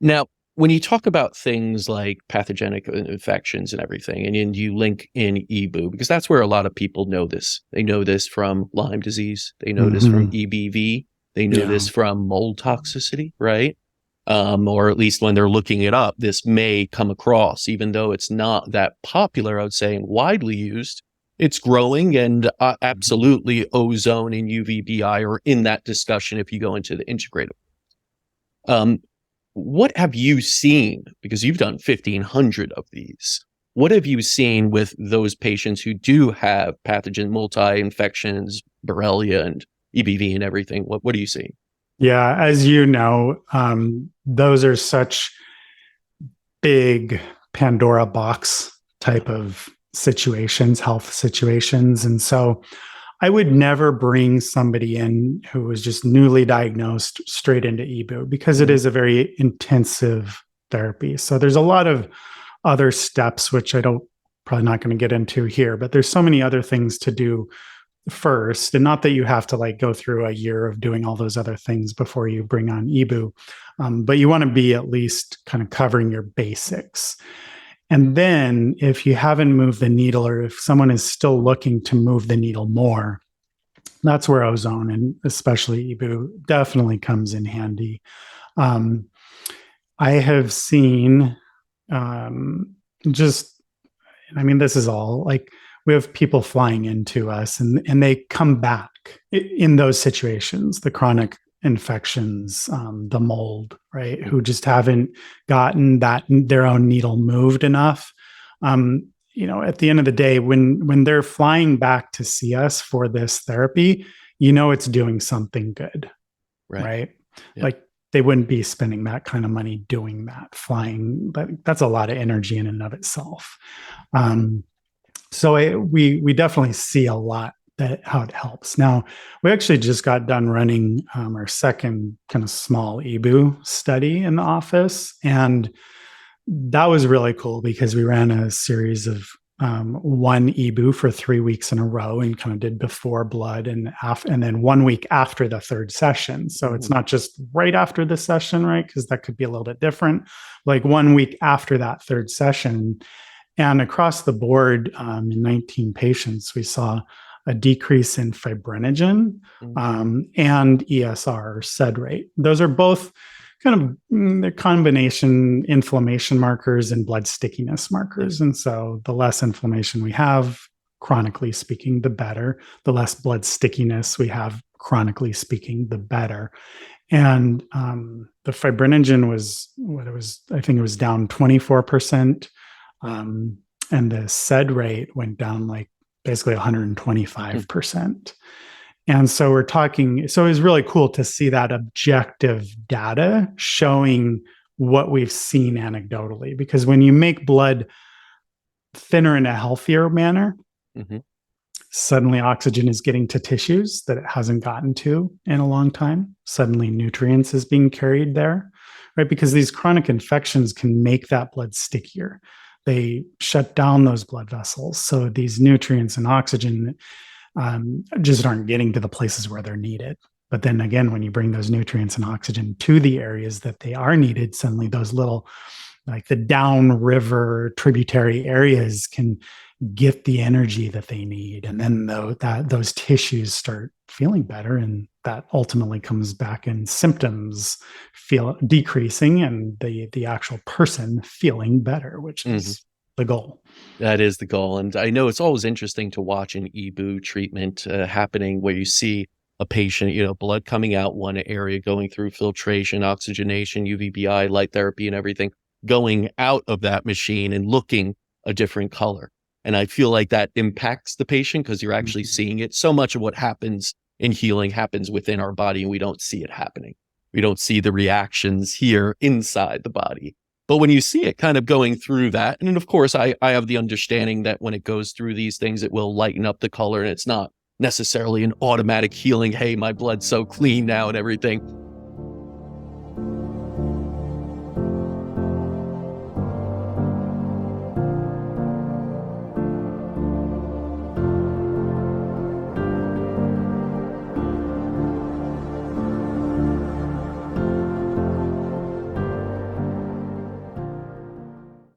Now, when you talk about things like pathogenic infections and everything, and you link in EBOO, because that's where a lot of people know this. They know this from Lyme disease. They know this from EBV. They know this from mold toxicity, right? Or at least when they're looking it up, this may come across, even though it's not that popular, I would say, and widely used. It's growing, and absolutely ozone and UVBI are in that discussion if you go into the integrative. What have you seen? Because you've done 1,500 of these. What have you seen with those patients who do have pathogen multi-infections, Borrelia and EBV and everything? What are you seeing? Yeah, as you know, those are such big Pandora box type of situations, health situations. And so I would never bring somebody in who was just newly diagnosed straight into EBOO because it is a very intensive therapy. So there's a lot of other steps, which probably not going to get into here, but there's so many other things to do first. And not that you have to like go through a year of doing all those other things before you bring on EBOO, but you want to be at least kind of covering your basics. And then if you haven't moved the needle, or if someone is still looking to move the needle more, that's where ozone and especially EBOO definitely comes in handy. I have seen this is all like, we have people flying into us and they come back in those situations, the chronic infections, the mold, right? Who just haven't gotten their own needle moved enough. At the end of the day, when they're flying back to see us for this therapy, it's doing something good, right? Yeah. Like they wouldn't be spending that kind of money doing that, flying, but that's a lot of energy in and of itself. So we definitely see a lot how it helps. Now, we actually just got done running our second kind of small EBOO study in the office. And that was really cool because we ran a series of one EBOO for 3 weeks in a row and kind of did before blood and then 1 week after the third session. So it's not just right after the session, right? Because that could be a little bit different. Like 1 week after that third session. And across the board, in 19 patients, we saw a decrease in fibrinogen and ESR, or SED rate. Those are both kind of combination inflammation markers and blood stickiness markers. And so the less inflammation we have, chronically speaking, the better. The less blood stickiness we have, chronically speaking, the better. And the fibrinogen was I think it was down 24%. And the SED rate went down like basically 125%. And so it was really cool to see that objective data showing what we've seen anecdotally, because when you make blood thinner in a healthier manner, suddenly oxygen is getting to tissues that it hasn't gotten to in a long time. Suddenly nutrients is being carried there, right? Because these chronic infections can make that blood stickier. They shut down those blood vessels. So these nutrients and oxygen just aren't getting to the places where they're needed. But then again, when you bring those nutrients and oxygen to the areas that they are needed, suddenly those little, like the downriver tributary areas can get the energy that they need. And then those tissues start feeling better. And that ultimately comes back in symptoms feel decreasing and the actual person feeling better, which is the goal. That is the goal. And I know it's always interesting to watch an EBOO treatment happening where you see a patient, blood coming out one area, going through filtration, oxygenation, UVBI, light therapy and everything, going out of that machine and looking a different color. And I feel like that impacts the patient because you're actually seeing it. So much of what happens in healing happens within our body and we don't see it happening. We don't see the reactions here inside the body. But when you see it kind of going through that, and of course, I have the understanding that when it goes through these things, it will lighten up the color and it's not necessarily an automatic healing. Hey, my blood's so clean now and everything.